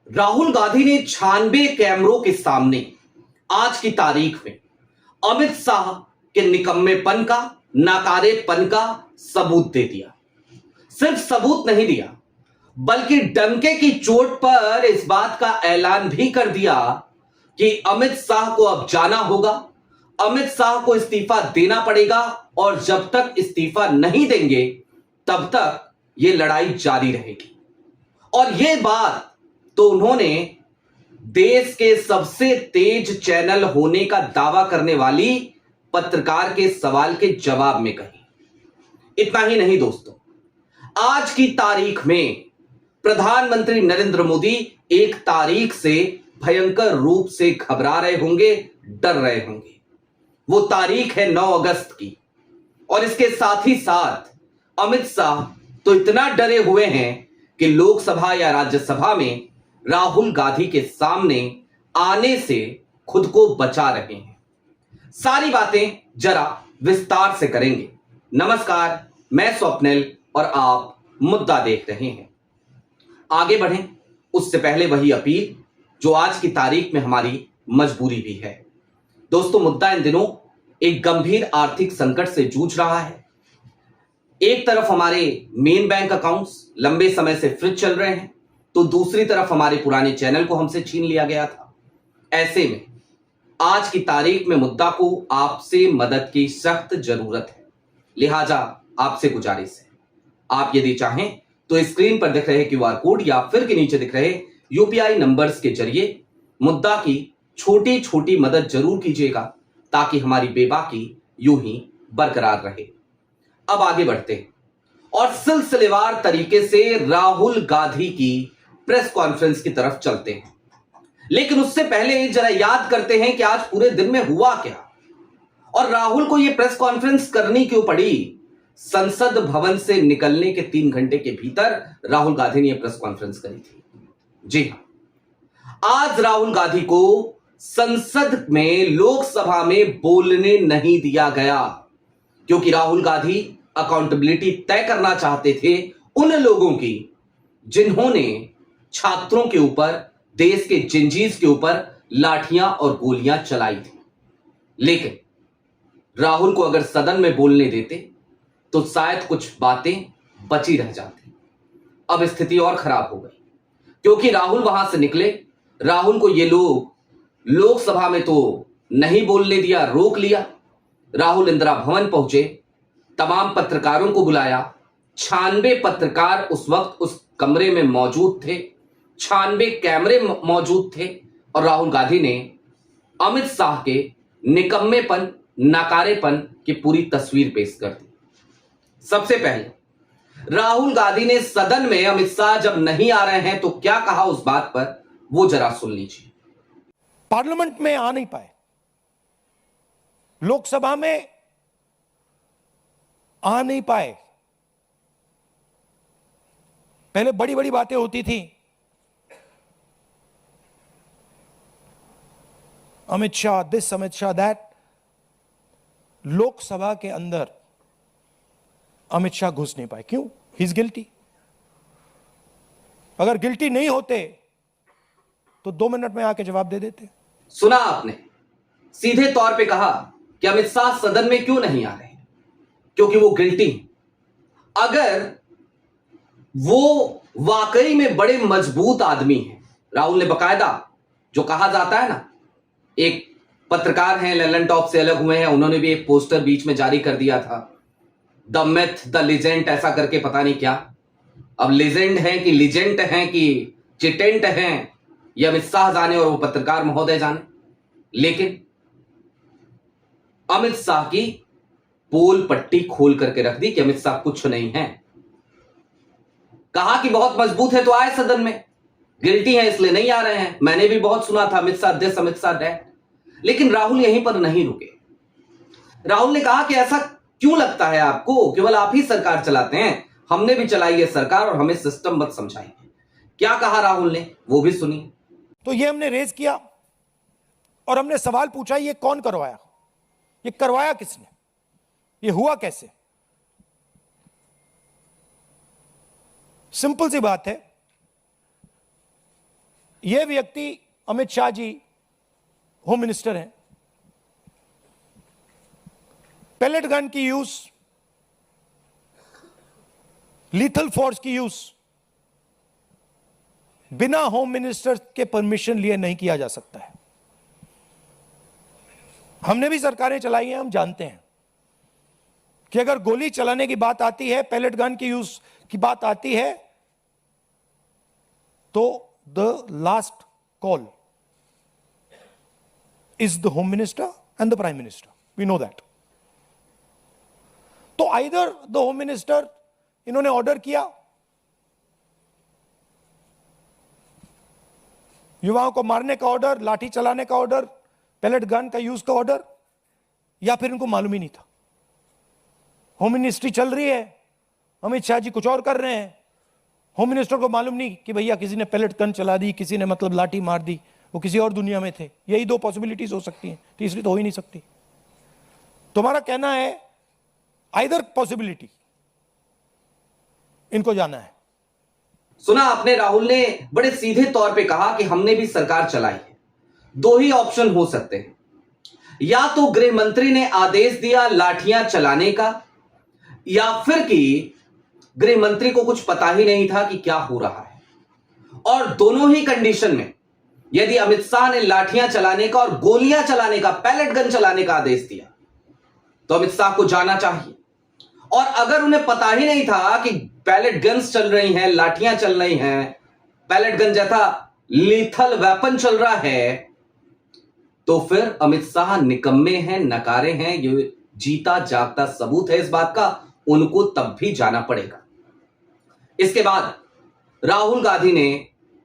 राहुल गांधी ने 96 कैमरों के सामने आज की तारीख में अमित शाह के निकम्मेपन का, नाकारेपन का सबूत दे दिया। सिर्फ सबूत नहीं दिया बल्कि डंके की चोट पर इस बात का ऐलान भी कर दिया कि अमित शाह को अब जाना होगा, अमित शाह को इस्तीफा देना पड़ेगा और जब तक इस्तीफा नहीं देंगे तब तक यह लड़ाई जारी रहेगी। और यह बात तो उन्होंने देश के सबसे तेज चैनल होने का दावा करने वाली पत्रकार के सवाल के जवाब में कही। इतना ही नहीं दोस्तों, आज की तारीख में प्रधानमंत्री नरेंद्र मोदी एक तारीख से भयंकर रूप से घबरा रहे होंगे, डर रहे होंगे। वो तारीख है 9 अगस्त की। और इसके साथ ही साथ अमित शाह तो इतना डरे हुए हैं कि लोकसभा या राज्यसभा में राहुल गांधी के सामने आने से खुद को बचा रहे हैं। सारी बातें जरा विस्तार से करेंगे। नमस्कार, मैं स्वप्निल और आप मुद्दा देख रहे हैं। आगे बढ़ें उससे पहले वही अपील जो आज की तारीख में हमारी मजबूरी भी है। दोस्तों, मुद्दा इन दिनों एक गंभीर आर्थिक संकट से जूझ रहा है। एक तरफ हमारे मेन बैंक अकाउंट्स लंबे समय से फ्रीज चल रहे हैं, तो दूसरी तरफ हमारे पुराने चैनल को हमसे छीन लिया गया था। ऐसे में आज की तारीख में मुद्दा को आपसे मदद की सख्त जरूरत है। लिहाजा आपसे गुजारिश है, आप यदि चाहें तो स्क्रीन पर दिख रहे क्यूआर कोड या फिर के नीचे दिख रहे यूपीआई नंबर्स के जरिए मुद्दा की छोटी छोटी मदद जरूर कीजिएगा ताकि हमारी बेबाकी यूं ही बरकरार रहे। अब आगे बढ़ते हैं और सिलसिलेवार तरीके से राहुल गांधी की प्रेस कॉन्फ्रेंस की तरफ चलते हैं। लेकिन उससे पहले जरा याद करते हैं कि आज पूरे दिन में हुआ क्या और राहुल को यह प्रेस कॉन्फ्रेंस करनी क्यों पड़ी। संसद भवन से निकलने के 3 घंटे के भीतर राहुल गांधी ने यह प्रेस कॉन्फ्रेंस करी थी। जी हां, आज राहुल गांधी को संसद में, लोकसभा में बोलने नहीं दिया गया क्योंकि राहुल गांधी अकाउंटेबिलिटी तय करना चाहते थे उन लोगों की जिन्होंने छात्रों के ऊपर, देश के जिंजीस के ऊपर लाठियां और गोलियां चलाई थी। लेकिन राहुल को अगर सदन में बोलने देते तो शायद कुछ बातें बची रह जाती। अब स्थिति और खराब हो गई क्योंकि राहुल वहां से निकले। राहुल को ये लोग लोकसभा में तो नहीं बोलने दिया, रोक लिया। राहुल इंदिरा भवन पहुंचे, तमाम पत्रकारों को बुलाया। 96 पत्रकार उस वक्त उस कमरे में मौजूद थे, 96 कैमरे मौजूद थे और राहुल गांधी ने अमित शाह के निकम्मेपन, नाकारेपन की पूरी तस्वीर पेश कर दी। सबसे पहले राहुल गांधी ने सदन में अमित शाह जब नहीं आ रहे हैं तो क्या कहा उस बात पर, वो जरा सुन लीजिए। पार्लियामेंट में आ नहीं पाए, लोकसभा में आ नहीं पाए। पहले बड़ी बड़ी बातें होती थी, अमित शाह दिस, अमित शाह दैट। लोकसभा के अंदर अमित शाह घुस नहीं पाए। क्यों? He is guilty. अगर गिल्टी नहीं होते तो 2 मिनट में आके जवाब दे देते। सुना आपने, सीधे तौर पे कहा कि अमित शाह सदन में क्यों नहीं आ रहे, क्योंकि वो गिल्टी। अगर वो वाकई में बड़े मजबूत आदमी हैं, राहुल ने बकायदा, जो कहा जाता है ना, एक पत्रकार हैं ललन टॉप से अलग हुए हैं, उन्होंने भी एक पोस्टर बीच में जारी कर दिया था, द मिथ द लीजेंड, ऐसा करके, पता नहीं क्या। अब लीजेंड है कि लीजेंड है कि चिटेंट है, ये अमित शाह जाने और वो पत्रकार महोदय जाने। लेकिन अमित शाह की पोल पट्टी खोल करके रख दी कि अमित शाह कुछ नहीं है। कहा कि बहुत मजबूत है तो आए सदन में, गिल्टी है इसलिए नहीं आ रहे हैं। मैंने भी बहुत सुना था अमित शाह दिस, अमित शाह दैट। लेकिन राहुल यहीं पर नहीं रुके। राहुल ने कहा कि ऐसा क्यों लगता है आपको, केवल आप ही सरकार चलाते हैं, हमने भी चलाई है सरकार और हमें सिस्टम मत समझाइए। क्या कहा राहुल ने, वो भी सुनिए। तो ये हमने रेज किया और हमने सवाल पूछा, ये कौन करवाया, ये करवाया किसने, ये हुआ कैसे। सिंपल सी बात है, ये व्यक्ति अमित शाह जी होम मिनिस्टर हैं, पैलेट गन की यूज, लीथल फोर्स की यूज बिना होम मिनिस्टर के परमिशन लिए नहीं किया जा सकता है। हमने भी सरकारें चलाई हैं, हम जानते हैं कि अगर गोली चलाने की बात आती है, पैलेट गन की यूज की बात आती है, तो the last call is the home minister and the prime minister, we know that. तो आइदर द होम मिनिस्टर, इन्होंने ऑर्डर किया युवाओं को मारने का ऑर्डर, लाठी चलाने का ऑर्डर, पैलेट गन का यूज का ऑर्डर, या फिर इनको मालूम ही नहीं था। होम मिनिस्ट्री चल रही है, अमित शाह जी कुछ और कर रहे हैं, होम मिनिस्टर को मालूम नहीं कि भैया किसी ने पैलेट गन चला दी, किसी ने मतलब लाठी मार दी, वो किसी और दुनिया में थे। यही दो पॉसिबिलिटीज हो सकती हैं, तीसरी तो हो ही नहीं सकती। तुम्हारा कहना है आइदर पॉसिबिलिटी इनको जाना है। सुना आपने, राहुल ने बड़े सीधे तौर पे कहा कि हमने भी सरकार चलाई है। दो ही ऑप्शन हो सकते हैं, या तो गृह मंत्री ने आदेश दिया लाठियां चलाने का, या फिर कि गृह मंत्री को कुछ पता ही नहीं था कि क्या हो रहा है। और दोनों ही कंडीशन में यदि अमित शाह ने लाठियां चलाने का और गोलियां चलाने का, पैलेट गन चलाने का आदेश दिया, तो अमित शाह को जाना चाहिए। और अगर उन्हें पता ही नहीं था कि पैलेट गन्स चल रही हैं, लाठियां चल रही हैं, पैलेट गन जैसा लीथल वेपन चल रहा है, तो फिर अमित शाह निकम्मे हैं, नकारे हैं। ये जीता जागता सबूत है इस बात का, उनको तब भी जाना पड़ेगा। इसके बाद राहुल गांधी ने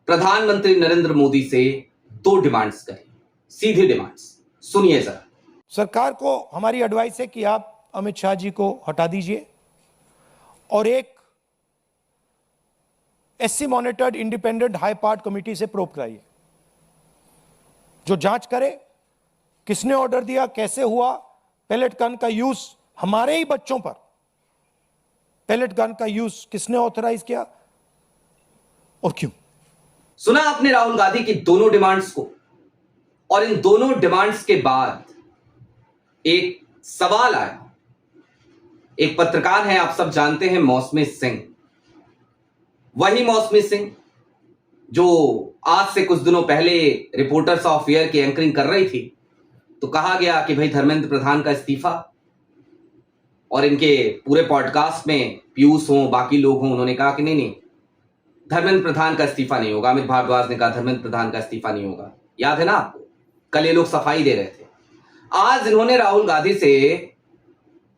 प्रधानमंत्री नरेंद्र मोदी से दो डिमांड्स करी, सीधी डिमांड्स, सुनिए जरा। सरकार को हमारी एडवाइस है कि आप अमित शाह जी को हटा दीजिए और एक SC monitored independent high part committee से प्रोब कराइए, जो जांच करे किसने ऑर्डर दिया, कैसे हुआ, पैलेट गन का यूज हमारे ही बच्चों पर, पैलेट गन का यूज किसने ऑथराइज किया और क्यों। सुना आपने राहुल गांधी की दोनों डिमांड्स को, और इन दोनों डिमांड्स के बाद एक सवाल आया। एक पत्रकार हैं, आप सब जानते हैं, मौसमी सिंह। वही मौसमी सिंह जो आज से कुछ दिनों पहले रिपोर्टर्स ऑफ ईयर की एंकरिंग कर रही थी, तो कहा गया कि भाई धर्मेंद्र प्रधान का इस्तीफा, और इनके पूरे पॉडकास्ट में पीयूष हो, बाकी लोग हों, उन्होंने कहा कि नहीं, धर्मेंद्र प्रधान का इस्तीफा नहीं होगा। अमित भारद्वाज ने कहा धर्मेंद्र प्रधान का इस्तीफा नहीं होगा। याद है ना आपको, कल ये लोग सफाई दे रहे थे। आज इन्होंने राहुल गांधी से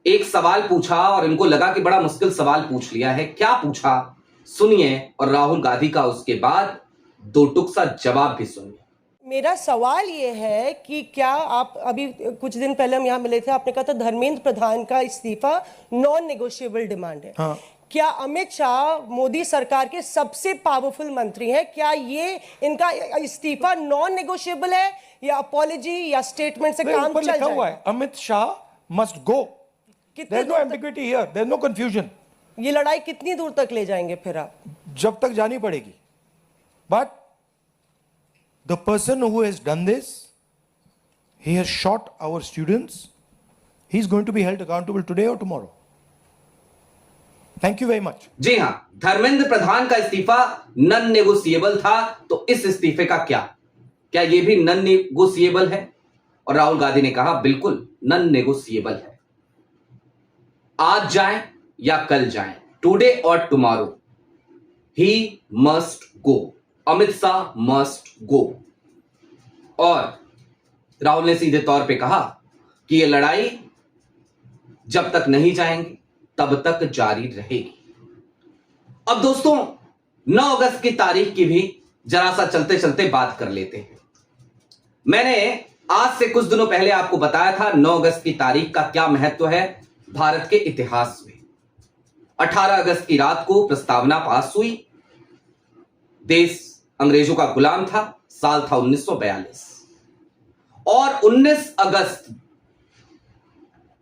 एक सवाल पूछा और इनको लगा कि बड़ा मुश्किल सवाल पूछ लिया है। क्या पूछा सुनिए, और राहुल गांधी का उसके बाद दो टुक सा जवाब भी सुनिए। मेरा सवाल ये है कि क्या आप, अभी कुछ दिन पहले हम यहाँ मिले थे, आपने कहा था धर्मेंद्र प्रधान का इस्तीफा नॉन नेगोशिएबल डिमांड है। हाँ। क्या अमित शाह मोदी सरकार के सबसे पावरफुल मंत्री हैं, क्या ये इनका इस्तीफा नॉन नेगोशिएबल है, या अपॉलॉजी या स्टेटमेंट से काम चल लिखा हुआ जाएगा? है Amit Shah must go, there is no ambiguity here, there is no confusion. ये लड़ाई कितनी दूर तक ले जाएंगे फिर आप? जब तक जानी पड़ेगी। But the person who has done this, he has shot our students, he is going to be held accountable today or tomorrow. Thank you very much. जी हां, धर्मेंद्र प्रधान का इस्तीफा नन नेगोशिएबल था, तो इस इस्तीफे का क्या ये भी नन नेगोशिएबल है? और राहुल गांधी ने कहा बिल्कुल नन नेगोशिएबल है। आज जाएं या कल जाएं, टुडे और tomorrow, he must go, Amit Shah must गो। और राहुल ने सीधे तौर पे कहा कि यह लड़ाई जब तक नहीं जाएंगे तब तक जारी रहेगी। अब दोस्तों, 9 अगस्त की तारीख की भी जरा सा चलते चलते बात कर लेते हैं। मैंने आज से कुछ दिनों पहले आपको बताया था 9 अगस्त की तारीख का क्या महत्व है भारत के इतिहास में। 18 अगस्त की रात को प्रस्तावना पास हुई, देश अंग्रेजों का गुलाम था, साल था 1942, और 19 अगस्त,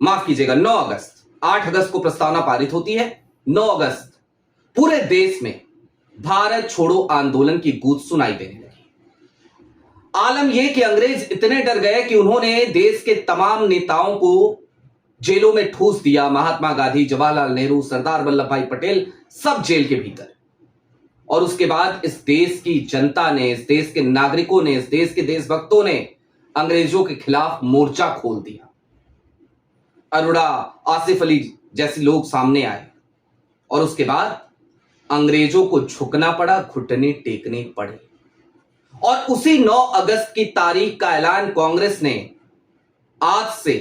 माफ कीजिएगा 9 अगस्त, 8 अगस्त को प्रस्तावना पारित होती है। 9 अगस्त पूरे देश में भारत छोड़ो आंदोलन की गूंज सुनाई देने लगी। आलम यह कि अंग्रेज इतने डर गए कि उन्होंने देश के तमाम नेताओं को जेलों में ठूस दिया। महात्मा गांधी, जवाहरलाल नेहरू, सरदार वल्लभ भाई पटेल, सब जेल के भीतर। और उसके बाद इस देश की जनता ने, इस देश के नागरिकों ने, इस देश के देशभक्तों ने अंग्रेजों के खिलाफ मोर्चा खोल दिया। अरोड़ा, आसिफ अली जैसे लोग सामने आए और उसके बाद अंग्रेजों को झुकना पड़ा, घुटने टेकने पड़े। और उसी 9 अगस्त की तारीख का ऐलान कांग्रेस ने आज से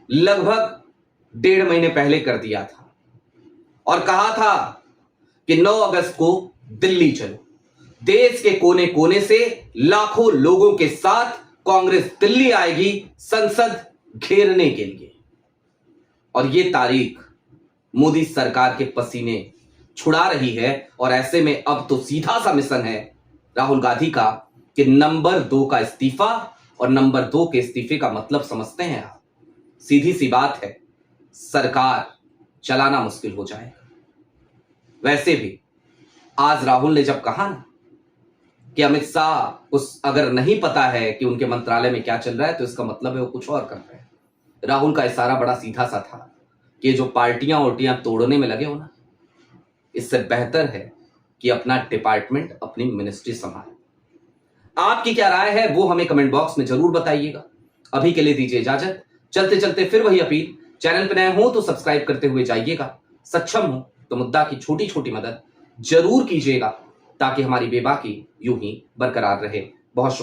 लगभग 1.5 महीने पहले कर दिया था और कहा था कि 9 अगस्त को दिल्ली चलो। देश के कोने कोने से लाखों लोगों के साथ कांग्रेस दिल्ली आएगी संसद घेरने के लिए। और यह तारीख मोदी सरकार के पसीने छुड़ा रही है। और ऐसे में अब तो सीधा सा मिशन है राहुल गांधी का कि नंबर 2 का इस्तीफा। और नंबर 2 के इस्तीफे का मतलब समझते हैं आप, सीधी सी बात है, सरकार चलाना मुश्किल हो जाएगा। वैसे भी आज राहुल ने जब कहा ना कि अमित शाह को अगर नहीं पता है कि उनके मंत्रालय में क्या चल रहा है तो इसका मतलब है वो कुछ और कर रहे हैं। राहुल का इशारा बड़ा सीधा सा था कि जो पार्टियां उल्टियां तोड़ने में लगे हो ना, इससे बेहतर है कि अपना डिपार्टमेंट, अपनी मिनिस्ट्री संभालें। आपकी क्या राय है वो हमें कमेंट बॉक्स में जरूर बताइएगा। अभी के लिए दीजिए इजाजत। चलते चलते फिर वही अपील, चैनल पर नए हो तो सब्सक्राइब करते हुए जाइएगा, सक्षम हो तो मुद्दा की छोटी छोटी मदद जरूर कीजिएगा ताकि हमारी बेबाकी यूं ही बरकरार रहे। बहुत शुक्रिया।